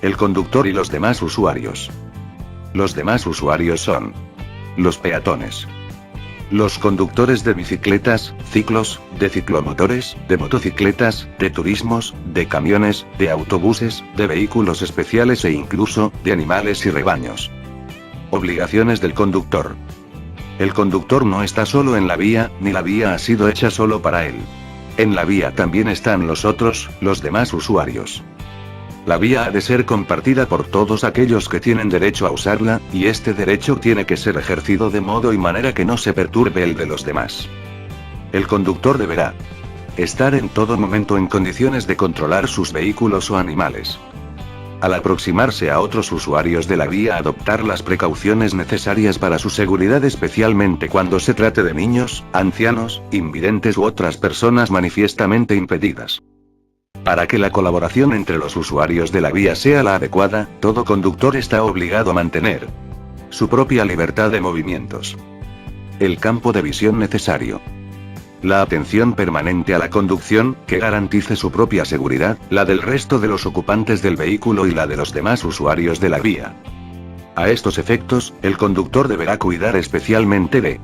el conductor y los demás usuarios. Los demás usuarios son los peatones, los conductores de bicicletas, ciclos, de ciclomotores, de motocicletas, de turismos, de camiones, de autobuses, de vehículos especiales e incluso, de animales y rebaños. Obligaciones del conductor. El conductor no está solo en la vía, ni la vía ha sido hecha solo para él. En la vía también están los otros, los demás usuarios. La vía ha de ser compartida por todos aquellos que tienen derecho a usarla, y este derecho tiene que ser ejercido de modo y manera que no se perturbe el de los demás. El conductor deberá estar en todo momento en condiciones de controlar sus vehículos o animales. Al aproximarse a otros usuarios de la vía, adoptar las precauciones necesarias para su seguridad, especialmente cuando se trate de niños, ancianos, invidentes u otras personas manifiestamente impedidas. Para que la colaboración entre los usuarios de la vía sea la adecuada, todo conductor está obligado a mantener su propia libertad de movimientos, el campo de visión necesario, la atención permanente a la conducción, que garantice su propia seguridad, la del resto de los ocupantes del vehículo y la de los demás usuarios de la vía. A estos efectos, el conductor deberá cuidar especialmente de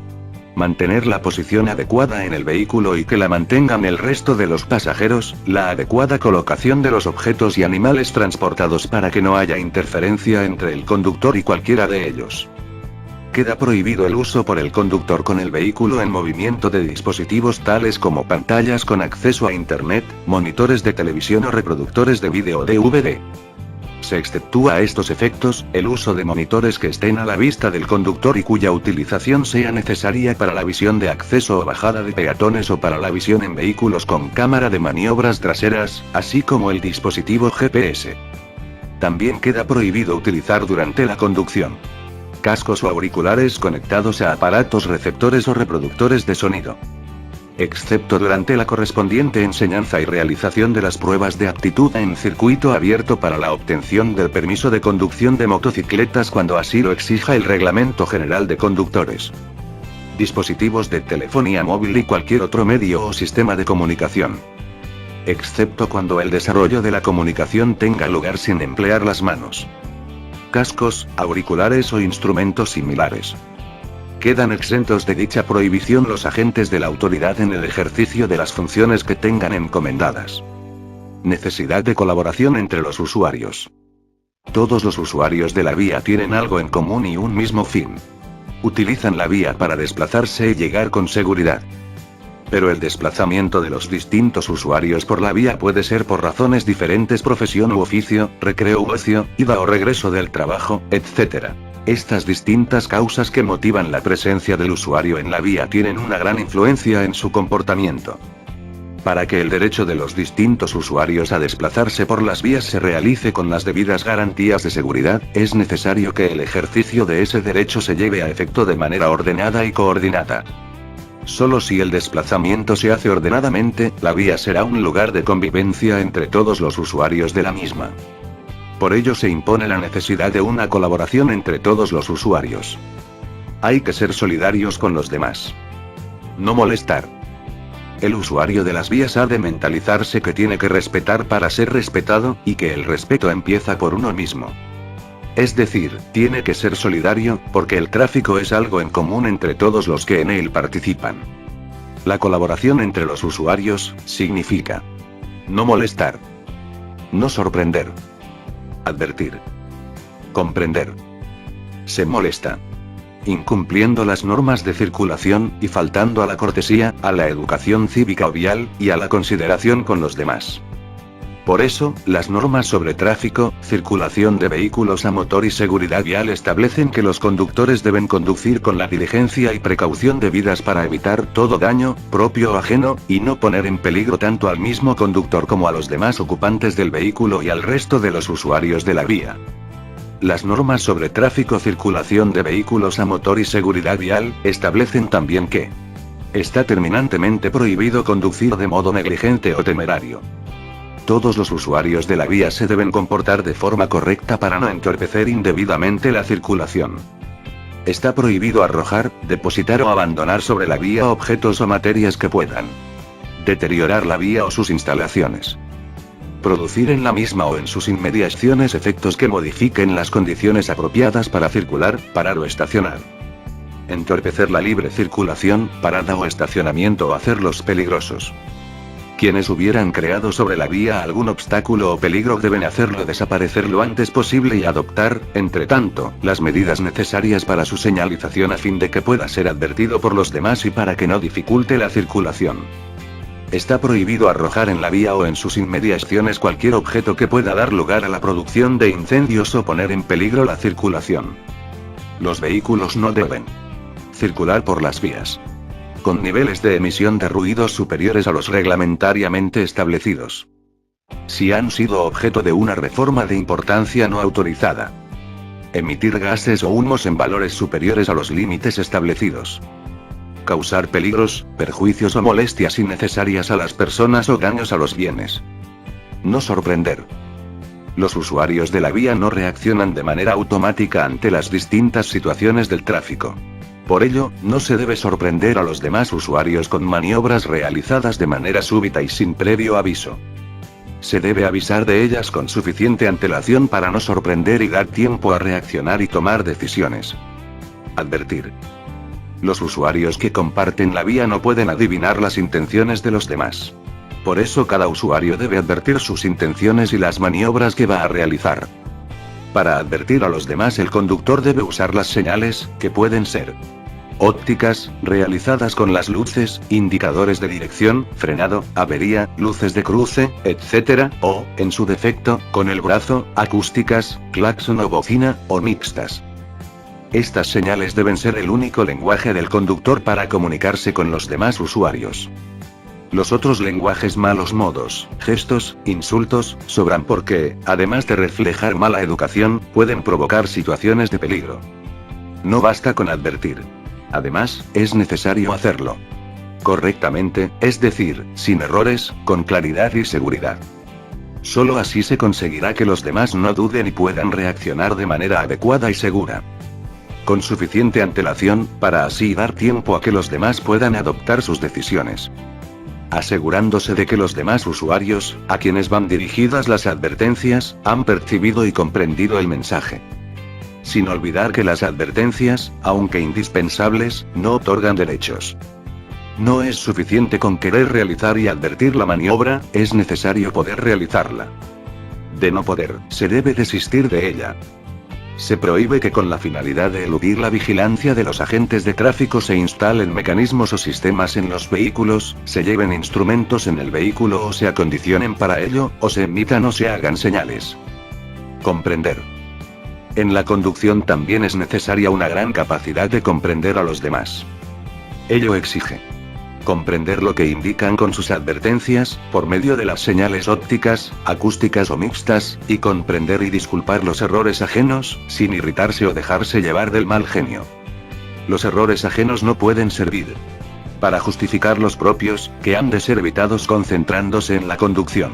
mantener la posición adecuada en el vehículo y que la mantengan el resto de los pasajeros, la adecuada colocación de los objetos y animales transportados para que no haya interferencia entre el conductor y cualquiera de ellos. Queda prohibido el uso por el conductor con el vehículo en movimiento de dispositivos tales como pantallas con acceso a Internet, monitores de televisión o reproductores de vídeo DVD. Se exceptúa a estos efectos, el uso de monitores que estén a la vista del conductor y cuya utilización sea necesaria para la visión de acceso o bajada de peatones o para la visión en vehículos con cámara de maniobras traseras, así como el dispositivo GPS. También queda prohibido utilizar durante la conducción cascos o auriculares conectados a aparatos receptores o reproductores de sonido, excepto durante la correspondiente enseñanza y realización de las pruebas de aptitud en circuito abierto para la obtención del permiso de conducción de motocicletas cuando así lo exija el Reglamento General de Conductores. Dispositivos de telefonía móvil y cualquier otro medio o sistema de comunicación, excepto cuando el desarrollo de la comunicación tenga lugar sin emplear las manos. Cascos, auriculares o instrumentos similares. Quedan exentos de dicha prohibición los agentes de la autoridad en el ejercicio de las funciones que tengan encomendadas. Necesidad de colaboración entre los usuarios. Todos los usuarios de la vía tienen algo en común y un mismo fin. Utilizan la vía para desplazarse y llegar con seguridad. Pero el desplazamiento de los distintos usuarios por la vía puede ser por razones diferentes: profesión u oficio, recreo u ocio, ida o regreso del trabajo, etc. Estas distintas causas que motivan la presencia del usuario en la vía tienen una gran influencia en su comportamiento. Para que el derecho de los distintos usuarios a desplazarse por las vías se realice con las debidas garantías de seguridad, es necesario que el ejercicio de ese derecho se lleve a efecto de manera ordenada y coordinada. Solo si el desplazamiento se hace ordenadamente, la vía será un lugar de convivencia entre todos los usuarios de la misma. Por ello se impone la necesidad de una colaboración entre todos los usuarios. Hay que ser solidarios con los demás. No molestar. El usuario de las vías ha de mentalizarse que tiene que respetar para ser respetado, y que el respeto empieza por uno mismo. Es decir, tiene que ser solidario, porque el tráfico es algo en común entre todos los que en él participan. La colaboración entre los usuarios significa no molestar, no sorprender, advertir, comprender. Se molesta incumpliendo las normas de circulación, y faltando a la cortesía, a la educación cívica o vial, y a la consideración con los demás. Por eso, las normas sobre tráfico, circulación de vehículos a motor y seguridad vial establecen que los conductores deben conducir con la diligencia y precaución debidas para evitar todo daño, propio o ajeno, y no poner en peligro tanto al mismo conductor como a los demás ocupantes del vehículo y al resto de los usuarios de la vía. Las normas sobre tráfico, circulación de vehículos a motor y seguridad vial establecen también que está terminantemente prohibido conducir de modo negligente o temerario. Todos los usuarios de la vía se deben comportar de forma correcta para no entorpecer indebidamente la circulación. Está prohibido arrojar, depositar o abandonar sobre la vía objetos o materias que puedan deteriorar la vía o sus instalaciones. Producir en la misma o en sus inmediaciones efectos que modifiquen las condiciones apropiadas para circular, parar o estacionar. Entorpecer la libre circulación, parada o estacionamiento o hacerlos peligrosos. Quienes hubieran creado sobre la vía algún obstáculo o peligro deben hacerlo desaparecer lo antes posible y adoptar, entre tanto, las medidas necesarias para su señalización a fin de que pueda ser advertido por los demás y para que no dificulte la circulación. Está prohibido arrojar en la vía o en sus inmediaciones cualquier objeto que pueda dar lugar a la producción de incendios o poner en peligro la circulación. Los vehículos no deben circular por las vías con niveles de emisión de ruidos superiores a los reglamentariamente establecidos. Si han sido objeto de una reforma de importancia no autorizada. Emitir gases o humos en valores superiores a los límites establecidos. Causar peligros, perjuicios o molestias innecesarias a las personas o daños a los bienes. No sorprender. Los usuarios de la vía no reaccionan de manera automática ante las distintas situaciones del tráfico. Por ello, no se debe sorprender a los demás usuarios con maniobras realizadas de manera súbita y sin previo aviso. Se debe avisar de ellas con suficiente antelación para no sorprender y dar tiempo a reaccionar y tomar decisiones. Advertir. Los usuarios que comparten la vía no pueden adivinar las intenciones de los demás. Por eso cada usuario debe advertir sus intenciones y las maniobras que va a realizar. Para advertir a los demás, el conductor debe usar las señales, que pueden ser ópticas, realizadas con las luces, indicadores de dirección, frenado, avería, luces de cruce, etc., o, en su defecto, con el brazo, acústicas, claxon o bocina, o mixtas. Estas señales deben ser el único lenguaje del conductor para comunicarse con los demás usuarios. Los otros lenguajes, malos modos, gestos, insultos, sobran porque, además de reflejar mala educación, pueden provocar situaciones de peligro. No basta con advertir. Además, es necesario hacerlo correctamente, es decir, sin errores, con claridad y seguridad. Solo así se conseguirá que los demás no duden y puedan reaccionar de manera adecuada y segura. Con suficiente antelación, para así dar tiempo a que los demás puedan adoptar sus decisiones. Asegurándose de que los demás usuarios, a quienes van dirigidas las advertencias, han percibido y comprendido el mensaje. Sin olvidar que las advertencias, aunque indispensables, no otorgan derechos. No es suficiente con querer realizar y advertir la maniobra, es necesario poder realizarla. De no poder, se debe desistir de ella. Se prohíbe que con la finalidad de eludir la vigilancia de los agentes de tráfico se instalen mecanismos o sistemas en los vehículos, se lleven instrumentos en el vehículo o se acondicionen para ello, o se emitan o se hagan señales. Comprender. En la conducción también es necesaria una gran capacidad de comprender a los demás. Ello exige comprender lo que indican con sus advertencias, por medio de las señales ópticas, acústicas o mixtas, y comprender y disculpar los errores ajenos, sin irritarse o dejarse llevar del mal genio. Los errores ajenos no pueden servir para justificar los propios, que han de ser evitados concentrándose en la conducción.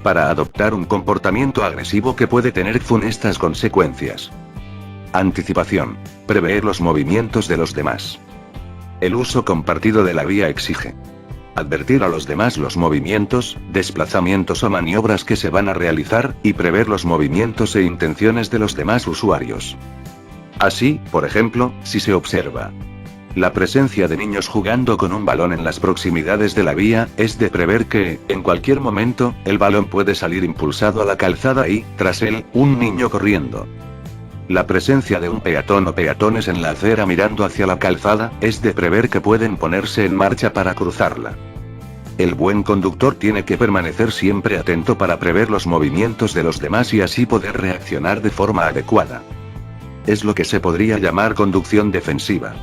Para adoptar un comportamiento agresivo que puede tener funestas consecuencias. Anticipación. Prever los movimientos de los demás. El uso compartido de la vía exige advertir a los demás los movimientos, desplazamientos o maniobras que se van a realizar, y prever los movimientos e intenciones de los demás usuarios. Así, por ejemplo, si se observa la presencia de niños jugando con un balón en las proximidades de la vía, es de prever que, en cualquier momento, el balón puede salir impulsado a la calzada y, tras él, un niño corriendo. La presencia de un peatón o peatones en la acera mirando hacia la calzada, es de prever que pueden ponerse en marcha para cruzarla. El buen conductor tiene que permanecer siempre atento para prever los movimientos de los demás y así poder reaccionar de forma adecuada. Es lo que se podría llamar conducción defensiva.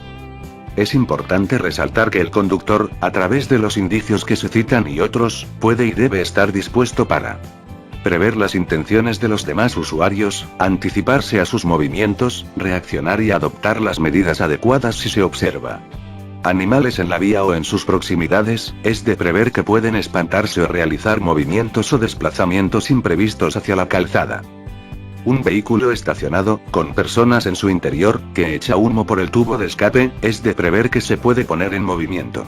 Es importante resaltar que el conductor, a través de los indicios que se citan y otros, puede y debe estar dispuesto para prever las intenciones de los demás usuarios, anticiparse a sus movimientos, reaccionar y adoptar las medidas adecuadas si se observa animales en la vía o en sus proximidades, es de prever que pueden espantarse o realizar movimientos o desplazamientos imprevistos hacia la calzada. Un vehículo estacionado, con personas en su interior, que echa humo por el tubo de escape, es de prever que se puede poner en movimiento.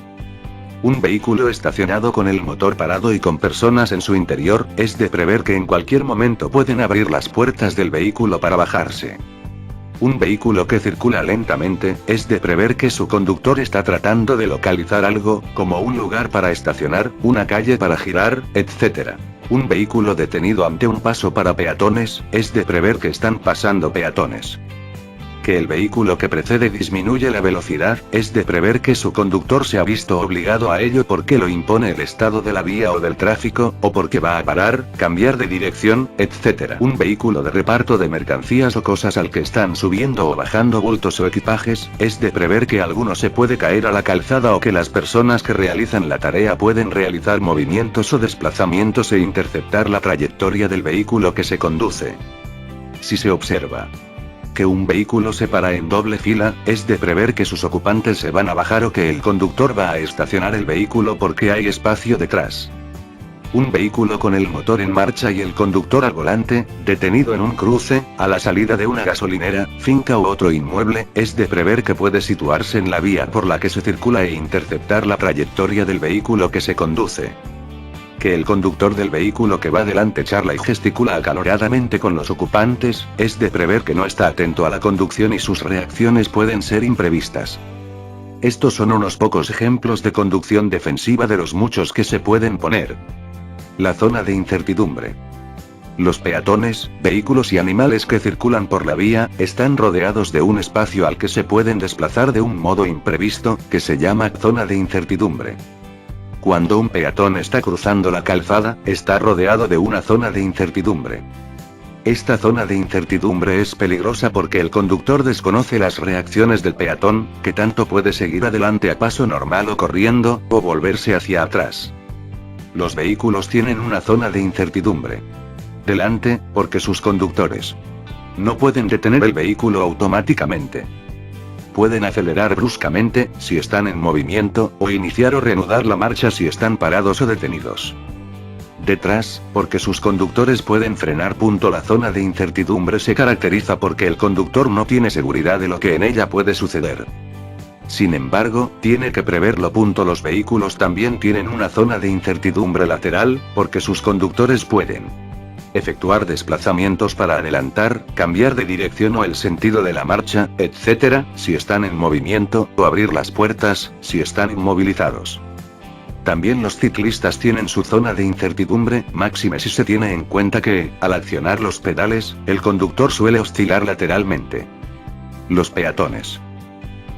Un vehículo estacionado con el motor parado y con personas en su interior, es de prever que en cualquier momento pueden abrir las puertas del vehículo para bajarse. Un vehículo que circula lentamente, es de prever que su conductor está tratando de localizar algo, como un lugar para estacionar, una calle para girar, etc. Un vehículo detenido ante un paso para peatones, es de prever que están pasando peatones. Que el vehículo que precede disminuye la velocidad, es de prever que su conductor se ha visto obligado a ello porque lo impone el estado de la vía o del tráfico, o porque va a parar, cambiar de dirección, etc. Un vehículo de reparto de mercancías o cosas al que están subiendo o bajando bultos o equipajes, es de prever que alguno se puede caer a la calzada o que las personas que realizan la tarea pueden realizar movimientos o desplazamientos e interceptar la trayectoria del vehículo que se conduce. Si se observa que un vehículo se para en doble fila, es de prever que sus ocupantes se van a bajar o que el conductor va a estacionar el vehículo porque hay espacio detrás. Un vehículo con el motor en marcha y el conductor al volante, detenido en un cruce, a la salida de una gasolinera, finca u otro inmueble, es de prever que puede situarse en la vía por la que se circula e interceptar la trayectoria del vehículo que se conduce. Que el conductor del vehículo que va delante charla y gesticula acaloradamente con los ocupantes, es de prever que no está atento a la conducción y sus reacciones pueden ser imprevistas. Estos son unos pocos ejemplos de conducción defensiva de los muchos que se pueden poner. La zona de incertidumbre. Los peatones, vehículos y animales que circulan por la vía, están rodeados de un espacio al que se pueden desplazar de un modo imprevisto, que se llama zona de incertidumbre. Cuando un peatón está cruzando la calzada, está rodeado de una zona de incertidumbre. Esta zona de incertidumbre es peligrosa porque el conductor desconoce las reacciones del peatón, que tanto puede seguir adelante a paso normal o corriendo, o volverse hacia atrás. Los vehículos tienen una zona de incertidumbre. Delante, porque sus conductores no pueden detener el vehículo automáticamente. Pueden acelerar bruscamente, si están en movimiento, o iniciar o reanudar la marcha si están parados o detenidos. Detrás, porque sus conductores pueden frenar. La zona de incertidumbre se caracteriza porque el conductor no tiene seguridad de lo que en ella puede suceder. Sin embargo, tiene que preverlo. Los vehículos también tienen una zona de incertidumbre lateral, porque sus conductores pueden efectuar desplazamientos para adelantar, cambiar de dirección o el sentido de la marcha, etc., si están en movimiento, o abrir las puertas, si están inmovilizados. También los ciclistas tienen su zona de incertidumbre, máxime si se tiene en cuenta que, al accionar los pedales, el conductor suele oscilar lateralmente. Los peatones.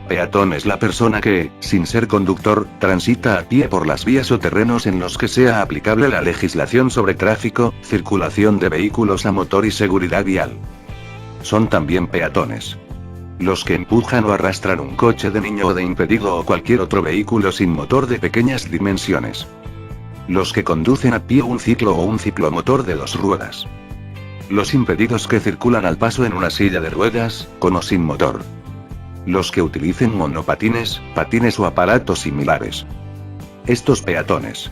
Peatón es la persona que, sin ser conductor, transita a pie por las vías o terrenos en los que sea aplicable la legislación sobre tráfico, circulación de vehículos a motor y seguridad vial. Son también peatones los que empujan o arrastran un coche de niño o de impedido o cualquier otro vehículo sin motor de pequeñas dimensiones. Los que conducen a pie un ciclo o un ciclomotor de 2 ruedas. Los impedidos que circulan al paso en una silla de ruedas, con o sin motor. Los que utilicen monopatines, patines o aparatos similares. Estos peatones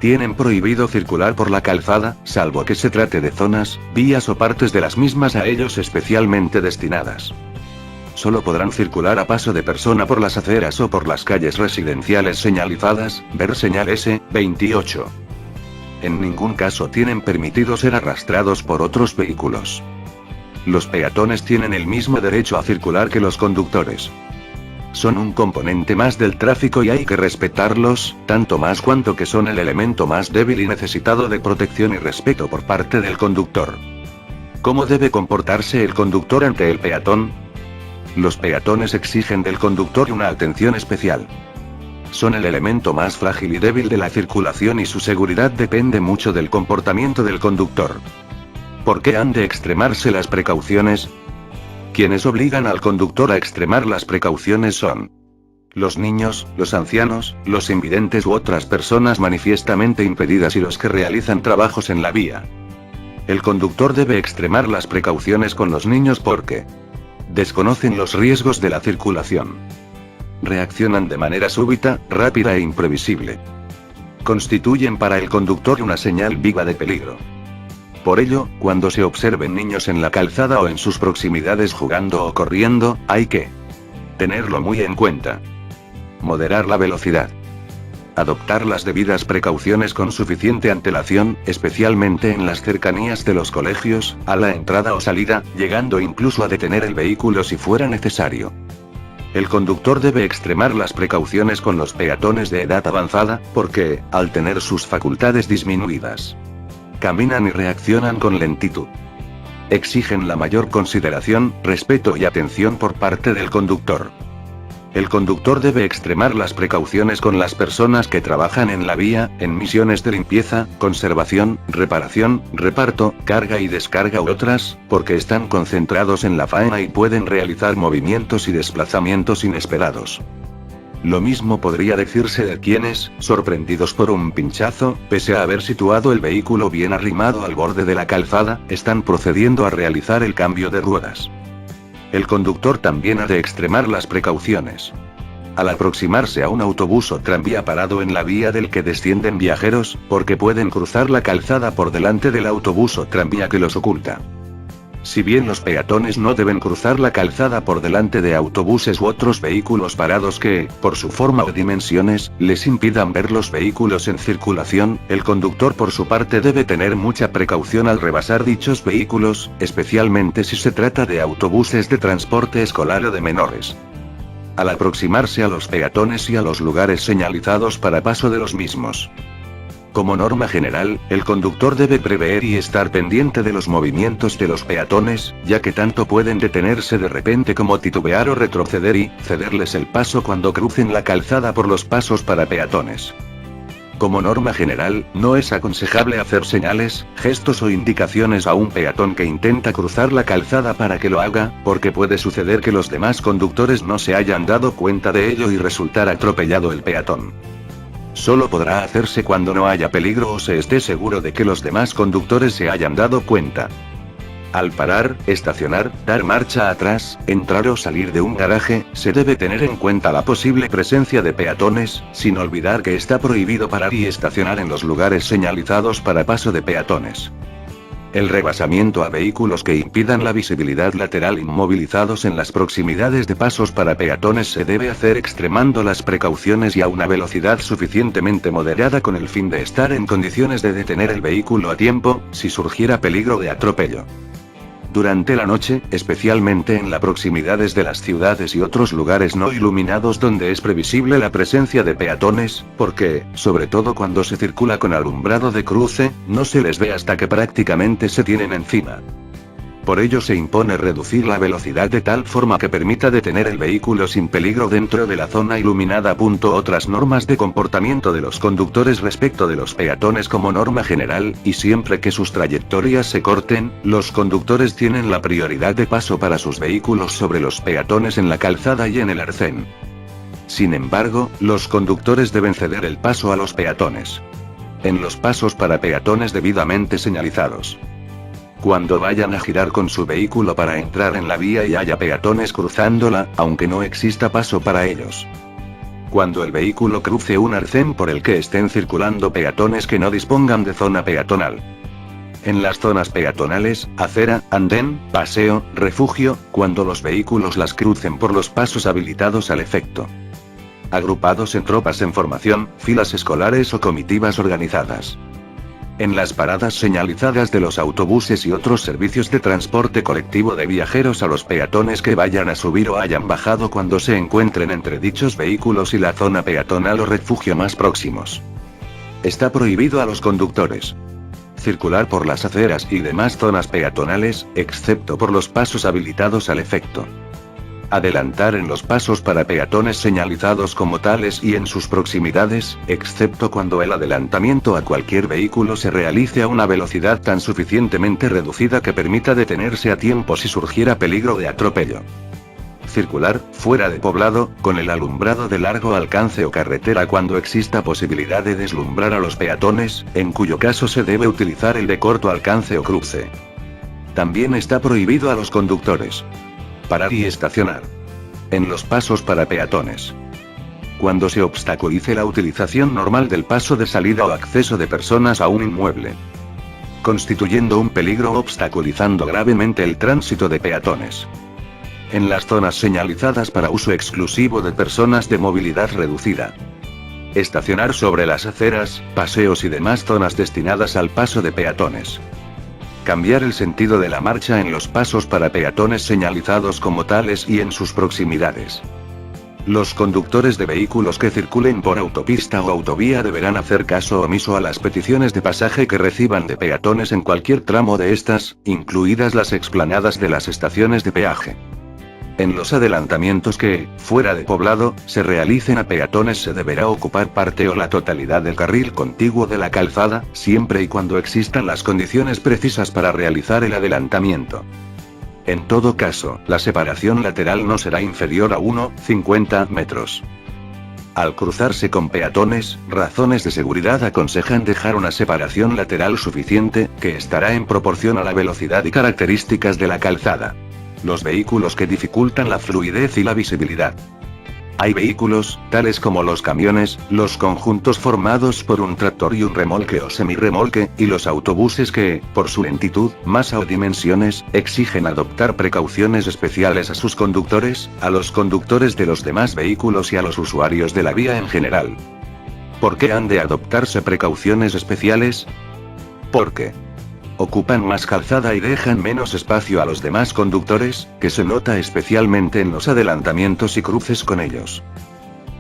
tienen prohibido circular por la calzada, salvo que se trate de zonas, vías o partes de las mismas a ellos especialmente destinadas. Solo podrán circular a paso de persona por las aceras o por las calles residenciales señalizadas, ver señal S28. En ningún caso tienen permitido ser arrastrados por otros vehículos. Los peatones tienen el mismo derecho a circular que los conductores. Son un componente más del tráfico y hay que respetarlos, tanto más cuanto que son el elemento más débil y necesitado de protección y respeto por parte del conductor. ¿Cómo debe comportarse el conductor ante el peatón? Los peatones exigen del conductor una atención especial. Son el elemento más frágil y débil de la circulación y su seguridad depende mucho del comportamiento del conductor. ¿Por qué han de extremarse las precauciones? Quienes obligan al conductor a extremar las precauciones son los niños, los ancianos, los invidentes u otras personas manifiestamente impedidas y los que realizan trabajos en la vía. El conductor debe extremar las precauciones con los niños porque desconocen los riesgos de la circulación. Reaccionan de manera súbita, rápida e imprevisible. Constituyen para el conductor una señal viva de peligro. Por ello, cuando se observen niños en la calzada o en sus proximidades jugando o corriendo, hay que tenerlo muy en cuenta. Moderar la velocidad. Adoptar las debidas precauciones con suficiente antelación, especialmente en las cercanías de los colegios, a la entrada o salida, llegando incluso a detener el vehículo si fuera necesario. El conductor debe extremar las precauciones con los peatones de edad avanzada, porque, al tener sus facultades disminuidas, caminan y reaccionan con lentitud. Exigen la mayor consideración, respeto y atención por parte del conductor. El conductor debe extremar las precauciones con las personas que trabajan en la vía, en misiones de limpieza, conservación, reparación, reparto, carga y descarga u otras, porque están concentrados en la faena y pueden realizar movimientos y desplazamientos inesperados. Lo mismo podría decirse de quienes, sorprendidos por un pinchazo, pese a haber situado el vehículo bien arrimado al borde de la calzada, están procediendo a realizar el cambio de ruedas. El conductor también ha de extremar las precauciones al aproximarse a un autobús o tranvía parado en la vía del que descienden viajeros, porque pueden cruzar la calzada por delante del autobús o tranvía que los oculta. Si bien los peatones no deben cruzar la calzada por delante de autobuses u otros vehículos parados que, por su forma o dimensiones, les impidan ver los vehículos en circulación, el conductor por su parte debe tener mucha precaución al rebasar dichos vehículos, especialmente si se trata de autobuses de transporte escolar o de menores. Al aproximarse a los peatones y a los lugares señalizados para paso de los mismos. Como norma general, el conductor debe prever y estar pendiente de los movimientos de los peatones, ya que tanto pueden detenerse de repente como titubear o retroceder y cederles el paso cuando crucen la calzada por los pasos para peatones. Como norma general, no es aconsejable hacer señales, gestos o indicaciones a un peatón que intenta cruzar la calzada para que lo haga, porque puede suceder que los demás conductores no se hayan dado cuenta de ello y resultar atropellado el peatón. Solo podrá hacerse cuando no haya peligro o se esté seguro de que los demás conductores se hayan dado cuenta. Al parar, estacionar, dar marcha atrás, entrar o salir de un garaje, se debe tener en cuenta la posible presencia de peatones, sin olvidar que está prohibido parar y estacionar en los lugares señalizados para paso de peatones. El rebasamiento a vehículos que impidan la visibilidad lateral inmovilizados en las proximidades de pasos para peatones se debe hacer extremando las precauciones y a una velocidad suficientemente moderada con el fin de estar en condiciones de detener el vehículo a tiempo, si surgiera peligro de atropello. Durante la noche, especialmente en las proximidades de las ciudades y otros lugares no iluminados donde es previsible la presencia de peatones, porque, sobre todo cuando se circula con alumbrado de cruce, no se les ve hasta que prácticamente se tienen encima. Por ello se impone reducir la velocidad de tal forma que permita detener el vehículo sin peligro dentro de la zona iluminada. Otras normas de comportamiento de los conductores respecto de los peatones. Como norma general, y siempre que sus trayectorias se corten, los conductores tienen la prioridad de paso para sus vehículos sobre los peatones en la calzada y en el arcén. Sin embargo, los conductores deben ceder el paso a los peatones en los pasos para peatones debidamente señalizados. Cuando vayan a girar con su vehículo para entrar en la vía y haya peatones cruzándola, aunque no exista paso para ellos. Cuando el vehículo cruce un arcén por el que estén circulando peatones que no dispongan de zona peatonal. En las zonas peatonales, acera, andén, paseo, refugio, cuando los vehículos las crucen por los pasos habilitados al efecto. Agrupados en tropas en formación, filas escolares o comitivas organizadas. En las paradas señalizadas de los autobuses y otros servicios de transporte colectivo de viajeros a los peatones que vayan a subir o hayan bajado cuando se encuentren entre dichos vehículos y la zona peatonal o refugio más próximos. Está prohibido a los conductores circular por las aceras y demás zonas peatonales, excepto por los pasos habilitados al efecto. Adelantar en los pasos para peatones señalizados como tales y en sus proximidades, excepto cuando el adelantamiento a cualquier vehículo se realice a una velocidad tan suficientemente reducida que permita detenerse a tiempo si surgiera peligro de atropello. Circular, fuera de poblado, con el alumbrado de largo alcance o carretera cuando exista posibilidad de deslumbrar a los peatones, en cuyo caso se debe utilizar el de corto alcance o cruce. También está prohibido a los conductores parar y estacionar en los pasos para peatones cuando se obstaculice la utilización normal del paso de salida o acceso de personas a un inmueble, constituyendo un peligro o obstaculizando gravemente el tránsito de peatones. En las zonas señalizadas para uso exclusivo de personas de movilidad reducida. estacionar sobre las aceras, paseos y demás zonas destinadas al paso de peatones. Cambiar el sentido de la marcha en los pasos para peatones señalizados como tales y en sus proximidades. Los conductores de vehículos que circulen por autopista o autovía deberán hacer caso omiso a las peticiones de pasaje que reciban de peatones en cualquier tramo de estas, incluidas las explanadas de las estaciones de peaje. En los adelantamientos que, fuera de poblado, se realicen a peatones se deberá ocupar parte o la totalidad del carril contiguo de la calzada, siempre y cuando existan las condiciones precisas para realizar el adelantamiento. En todo caso, la separación lateral no será inferior a 1,50 metros. Al cruzarse con peatones, razones de seguridad aconsejan dejar una separación lateral suficiente, que estará en proporción a la velocidad y características de la calzada. Los vehículos que dificultan la fluidez y la visibilidad. Hay vehículos, tales como los camiones, los conjuntos formados por un tractor y un remolque o semirremolque, y los autobuses que, por su lentitud, masa o dimensiones, exigen adoptar precauciones especiales a sus conductores, a los conductores de los demás vehículos y a los usuarios de la vía en general. ¿Por qué han de adoptarse precauciones especiales? Porque ocupan más calzada y dejan menos espacio a los demás conductores, que se nota especialmente en los adelantamientos y cruces con ellos.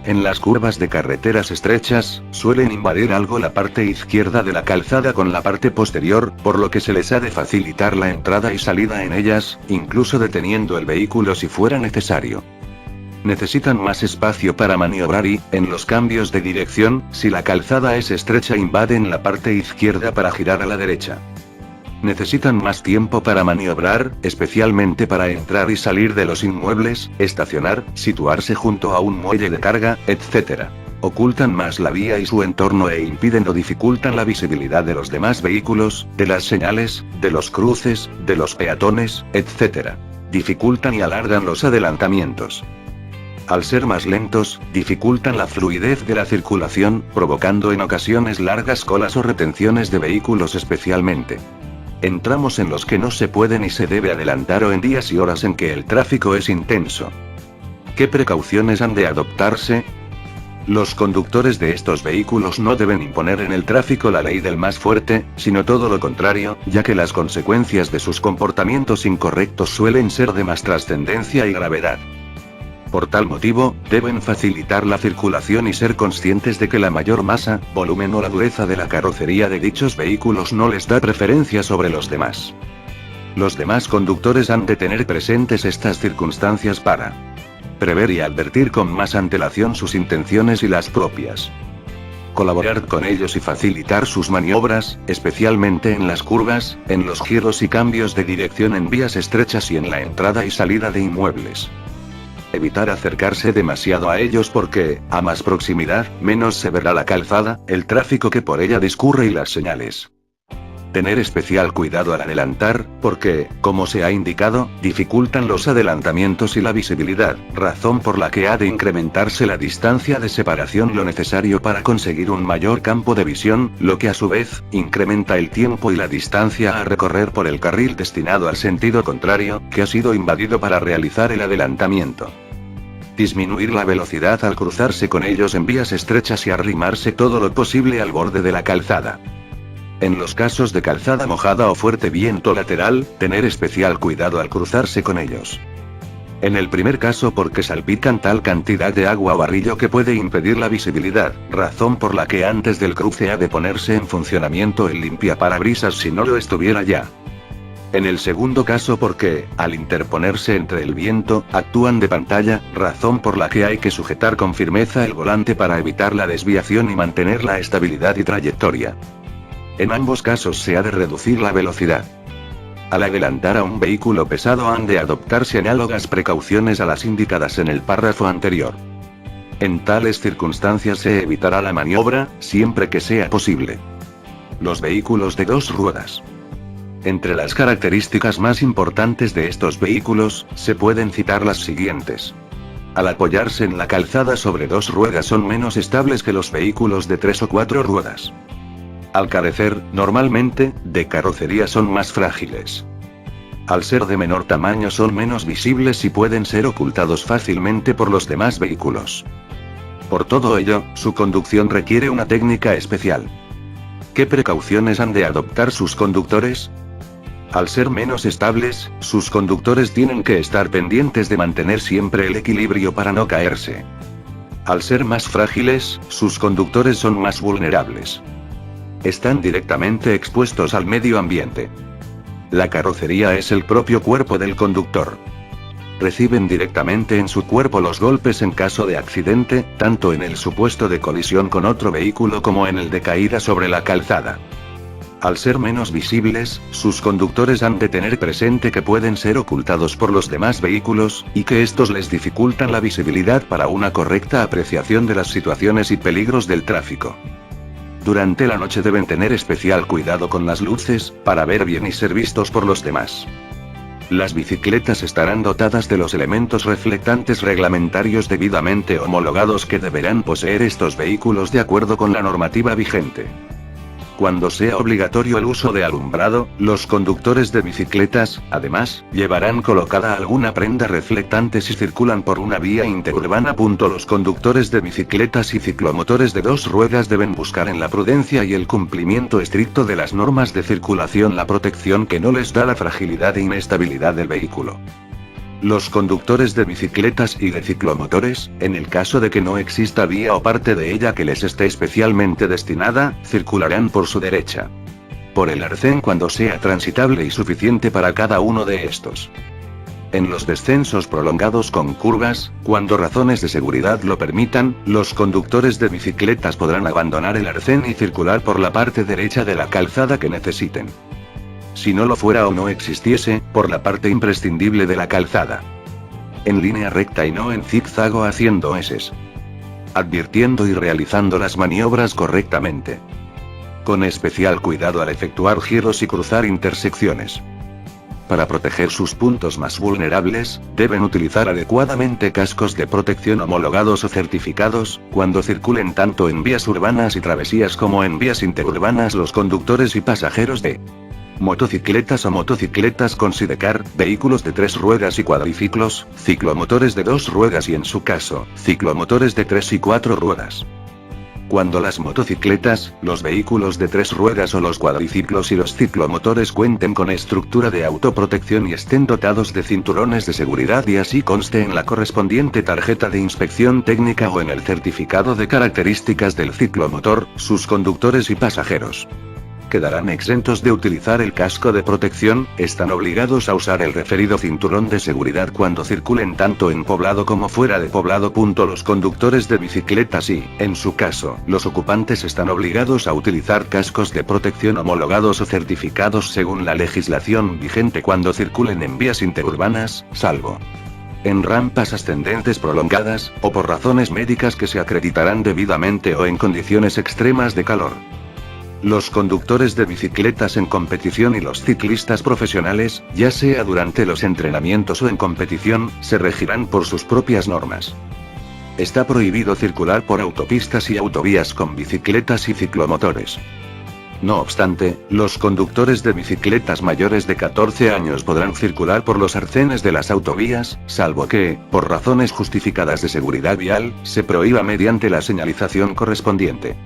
En las curvas de carreteras estrechas, suelen invadir algo la parte izquierda de la calzada con la parte posterior, por lo que se les ha de facilitar la entrada y salida en ellas, incluso deteniendo el vehículo si fuera necesario. Necesitan más espacio para maniobrar y, en los cambios de dirección, si la calzada es estrecha invaden la parte izquierda para girar a la derecha. Necesitan más tiempo para maniobrar, especialmente para entrar y salir de los inmuebles, estacionar, situarse junto a un muelle de carga, etc. Ocultan más la vía y su entorno e impiden o dificultan la visibilidad de los demás vehículos, de las señales, de los cruces, de los peatones, etc. Dificultan y alargan los adelantamientos. Al ser más lentos, dificultan la fluidez de la circulación, provocando en ocasiones largas colas o retenciones de vehículos especialmente en tramos en los que no se puede ni se debe adelantar o en días y horas en que el tráfico es intenso. ¿Qué precauciones han de adoptarse? Los conductores de estos vehículos no deben imponer en el tráfico la ley del más fuerte, sino todo lo contrario, ya que las consecuencias de sus comportamientos incorrectos suelen ser de más trascendencia y gravedad. Por tal motivo, deben facilitar la circulación y ser conscientes de que la mayor masa, volumen o la dureza de la carrocería de dichos vehículos no les da preferencia sobre los demás. Los demás conductores han de tener presentes estas circunstancias para prever y advertir con más antelación sus intenciones y las propias. Colaborar con ellos y facilitar sus maniobras, especialmente en las curvas, en los giros y cambios de dirección en vías estrechas y en la entrada y salida de inmuebles. Evitar acercarse demasiado a ellos porque, a más proximidad, menos se verá la calzada, el tráfico que por ella discurre y las señales. Tener especial cuidado al adelantar, porque, como se ha indicado, dificultan los adelantamientos y la visibilidad, razón por la que ha de incrementarse la distancia de separación lo necesario para conseguir un mayor campo de visión, lo que a su vez, incrementa el tiempo y la distancia a recorrer por el carril destinado al sentido contrario, que ha sido invadido para realizar el adelantamiento. Disminuir la velocidad al cruzarse con ellos en vías estrechas y arrimarse todo lo posible al borde de la calzada. En los casos de calzada mojada o fuerte viento lateral, tener especial cuidado al cruzarse con ellos. En el primer caso porque salpican tal cantidad de agua o barrillo que puede impedir la visibilidad, razón por la que antes del cruce ha de ponerse en funcionamiento el limpiaparabrisas si no lo estuviera ya. En el segundo caso porque, al interponerse entre el viento, actúan de pantalla, razón por la que hay que sujetar con firmeza el volante para evitar la desviación y mantener la estabilidad y trayectoria. En ambos casos se ha de reducir la velocidad. Al adelantar a un vehículo pesado han de adoptarse análogas precauciones a las indicadas en el párrafo anterior. En tales circunstancias se evitará la maniobra, siempre que sea posible. Los vehículos de dos ruedas. Entre las características más importantes de estos vehículos, se pueden citar las siguientes. Al apoyarse en la calzada sobre dos ruedas son menos estables que los vehículos de 3 o 4 ruedas. Al carecer, normalmente, de carrocería son más frágiles. Al ser de menor tamaño son menos visibles y pueden ser ocultados fácilmente por los demás vehículos. Por todo ello, su conducción requiere una técnica especial. ¿Qué precauciones han de adoptar sus conductores? Al ser menos estables, sus conductores tienen que estar pendientes de mantener siempre el equilibrio para no caerse. Al ser más frágiles, sus conductores son más vulnerables. Están directamente expuestos al medio ambiente. La carrocería es el propio cuerpo del conductor. Reciben directamente en su cuerpo los golpes en caso de accidente, tanto en el supuesto de colisión con otro vehículo como en el de caída sobre la calzada. Al ser menos visibles, sus conductores han de tener presente que pueden ser ocultados por los demás vehículos, y que estos les dificultan la visibilidad para una correcta apreciación de las situaciones y peligros del tráfico. Durante la noche deben tener especial cuidado con las luces, para ver bien y ser vistos por los demás. Las bicicletas estarán dotadas de los elementos reflectantes reglamentarios debidamente homologados que deberán poseer estos vehículos de acuerdo con la normativa vigente. Cuando sea obligatorio el uso de alumbrado, los conductores de bicicletas, además, llevarán colocada alguna prenda reflectante si circulan por una vía interurbana. Los conductores de bicicletas y ciclomotores de dos ruedas deben buscar en la prudencia y el cumplimiento estricto de las normas de circulación la protección que no les da la fragilidad e inestabilidad del vehículo. Los conductores de bicicletas y de ciclomotores, en el caso de que no exista vía o parte de ella que les esté especialmente destinada, circularán por su derecha. Por el arcén cuando sea transitable y suficiente para cada uno de estos. En los descensos prolongados con curvas, cuando razones de seguridad lo permitan, los conductores de bicicletas podrán abandonar el arcén y circular por la parte derecha de la calzada que necesiten. Si no lo fuera o no existiese, por la parte imprescindible de la calzada. En línea recta y no en zigzag o haciendo eses. Advirtiendo y realizando las maniobras correctamente. Con especial cuidado al efectuar giros y cruzar intersecciones. Para proteger sus puntos más vulnerables, deben utilizar adecuadamente cascos de protección homologados o certificados, cuando circulen tanto en vías urbanas y travesías como en vías interurbanas. Los conductores y pasajeros de motocicletas o motocicletas con sidecar, vehículos de 3 ruedas y cuadriciclos, ciclomotores de 2 ruedas y en su caso, ciclomotores de 3 y 4 ruedas. Cuando las motocicletas, los vehículos de 3 ruedas o los cuadriciclos y los ciclomotores cuenten con estructura de autoprotección y estén dotados de cinturones de seguridad y así conste en la correspondiente tarjeta de inspección técnica o en el certificado de características del ciclomotor, sus conductores y pasajeros quedarán exentos de utilizar el casco de protección, están obligados a usar el referido cinturón de seguridad cuando circulen tanto en poblado como fuera de poblado. Los conductores de bicicletas y, en su caso, los ocupantes están obligados a utilizar cascos de protección homologados o certificados según la legislación vigente cuando circulen en vías interurbanas, salvo en rampas ascendentes prolongadas, o por razones médicas que se acreditarán debidamente o en condiciones extremas de calor. Los conductores de bicicletas en competición y los ciclistas profesionales, ya sea durante los entrenamientos o en competición, se regirán por sus propias normas. Está prohibido circular por autopistas y autovías con bicicletas y ciclomotores. No obstante, los conductores de bicicletas mayores de 14 años podrán circular por los arcenes de las autovías, salvo que, por razones justificadas de seguridad vial, se prohíba mediante la señalización correspondiente.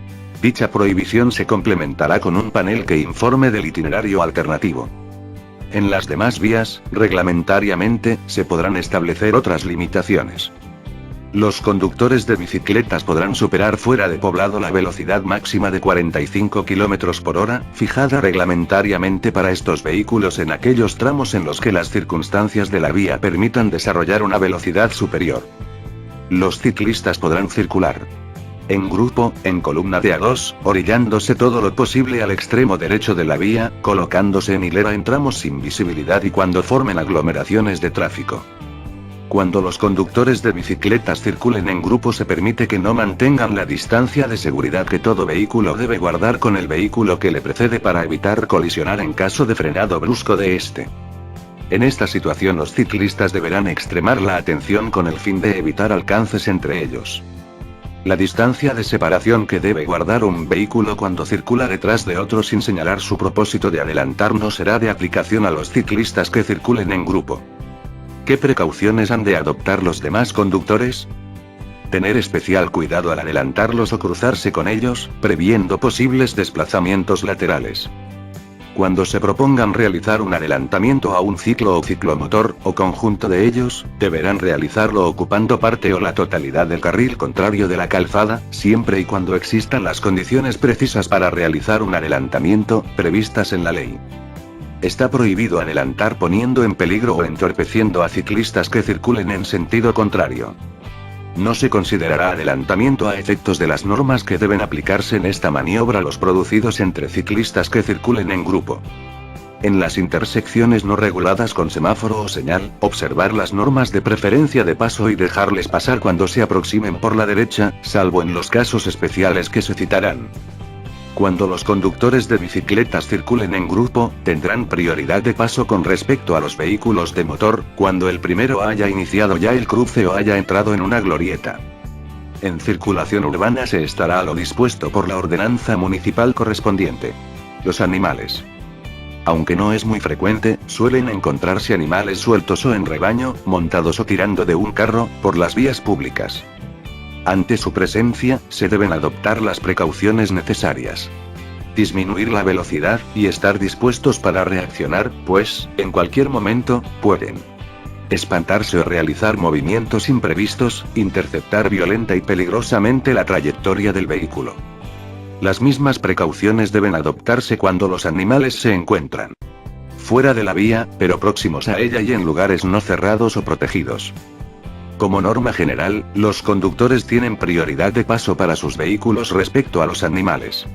Dicha prohibición se complementará con un panel que informe del itinerario alternativo. En las demás vías, reglamentariamente, se podrán establecer otras limitaciones. Los conductores de bicicletas podrán superar fuera de poblado la velocidad máxima de 45 km por hora, fijada reglamentariamente para estos vehículos en aquellos tramos en los que las circunstancias de la vía permitan desarrollar una velocidad superior. Los ciclistas podrán circular en grupo, en columna de a dos, orillándose todo lo posible al extremo derecho de la vía, colocándose en hilera en tramos sin visibilidad y cuando formen aglomeraciones de tráfico. Cuando los conductores de bicicletas circulen en grupo se permite que no mantengan la distancia de seguridad que todo vehículo debe guardar con el vehículo que le precede para evitar colisionar en caso de frenado brusco de este. En esta situación los ciclistas deberán extremar la atención con el fin de evitar alcances entre ellos. La distancia de separación que debe guardar un vehículo cuando circula detrás de otro sin señalar su propósito de adelantar no será de aplicación a los ciclistas que circulen en grupo. ¿Qué precauciones han de adoptar los demás conductores? Tener especial cuidado al adelantarlos o cruzarse con ellos, previendo posibles desplazamientos laterales. Cuando se propongan realizar un adelantamiento a un ciclo o ciclomotor, o conjunto de ellos, deberán realizarlo ocupando parte o la totalidad del carril contrario de la calzada, siempre y cuando existan las condiciones precisas para realizar un adelantamiento, previstas en la ley. Está prohibido adelantar poniendo en peligro o entorpeciendo a ciclistas que circulen en sentido contrario. No se considerará adelantamiento a efectos de las normas que deben aplicarse en esta maniobra los producidos entre ciclistas que circulen en grupo. En las intersecciones no reguladas con semáforo o señal, observar las normas de preferencia de paso y dejarles pasar cuando se aproximen por la derecha, salvo en los casos especiales que se citarán. Cuando los conductores de bicicletas circulen en grupo, tendrán prioridad de paso con respecto a los vehículos de motor, cuando el primero haya iniciado ya el cruce o haya entrado en una glorieta. En circulación urbana se estará a lo dispuesto por la ordenanza municipal correspondiente. Los animales. Aunque no es muy frecuente, suelen encontrarse animales sueltos o en rebaño, montados o tirando de un carro, por las vías públicas. Ante su presencia, se deben adoptar las precauciones necesarias. Disminuir la velocidad, y estar dispuestos para reaccionar, pues, en cualquier momento, pueden espantarse o realizar movimientos imprevistos, interceptar violenta y peligrosamente la trayectoria del vehículo. Las mismas precauciones deben adoptarse cuando los animales se encuentran fuera de la vía, pero próximos a ella y en lugares no cerrados o protegidos. Como norma general, los conductores tienen prioridad de paso para sus vehículos respecto a los animales.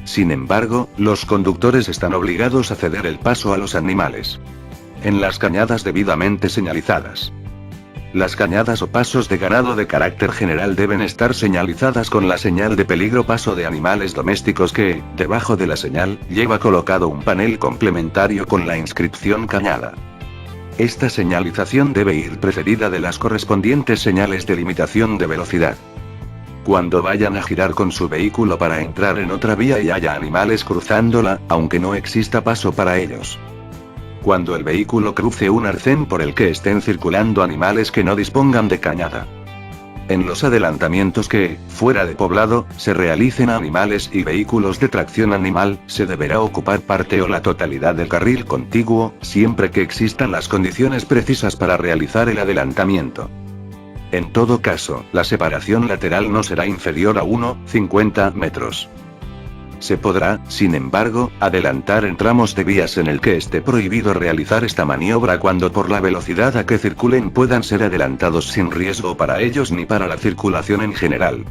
Sin embargo, los conductores están obligados a ceder el paso a los animales en las cañadas debidamente señalizadas. Las cañadas o pasos de ganado de carácter general deben estar señalizadas con la señal de peligro paso de animales domésticos que, debajo de la señal, lleva colocado un panel complementario con la inscripción cañada. Esta señalización debe ir precedida de las correspondientes señales de limitación de velocidad. Cuando vayan a girar con su vehículo para entrar en otra vía y haya animales cruzándola, aunque no exista paso para ellos. Cuando el vehículo cruce un arcén por el que estén circulando animales que no dispongan de cañada. En los adelantamientos que, fuera de poblado, se realicen a animales y vehículos de tracción animal, se deberá ocupar parte o la totalidad del carril contiguo, siempre que existan las condiciones precisas para realizar el adelantamiento. En todo caso, la separación lateral no será inferior a 1,50 metros. Se podrá, sin embargo, adelantar en tramos de vías en el que esté prohibido realizar esta maniobra cuando por la velocidad a que circulen puedan ser adelantados sin riesgo para ellos ni para la circulación en general.